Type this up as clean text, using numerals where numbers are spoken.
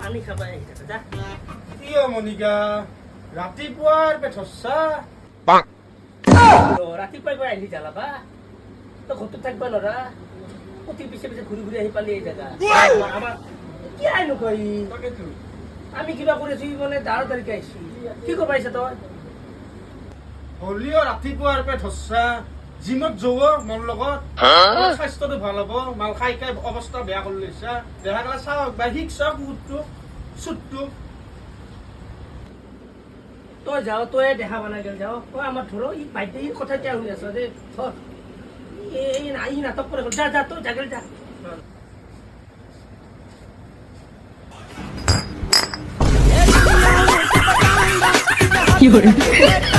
পানী খাবা আহি থাকে যা কিয় মনিকা ৰাতিপুৱাৰ পেট হচ্ছা ৰাতিপুৱাই পৰা আহিলি যালাবা তই ঘৰটোত থাকিবা নৰা অতি পিছে পিছে ঘূৰি ঘূৰি আহি পালি এই জেগা আমাৰ কি আইনো কই তাকেতো আমি কিবা কৰি আছো মানে দাঁড় দাঁড়িকে আহিছো কি কব আহিছে তই হলিও ৰাতিপুৱাৰ পেট হচ্ছা জিমত যোগ মোৰ লগত স্বাস্থ্যটো ভাল হ'ব মাল খাই খাই অৱস্থা বেয়া কৰি লৈছা দেখা গ'লে চাওক বা শিকছা কুকুৰটো চুটটো তই যাও তই দেখা বনাই গেল যাও তই আমার ধরো এই বাইতে এই কথা কি শুনি আছো রে ধর এই না এই নাটক করে যা যা তুই জাগল যা কি হলো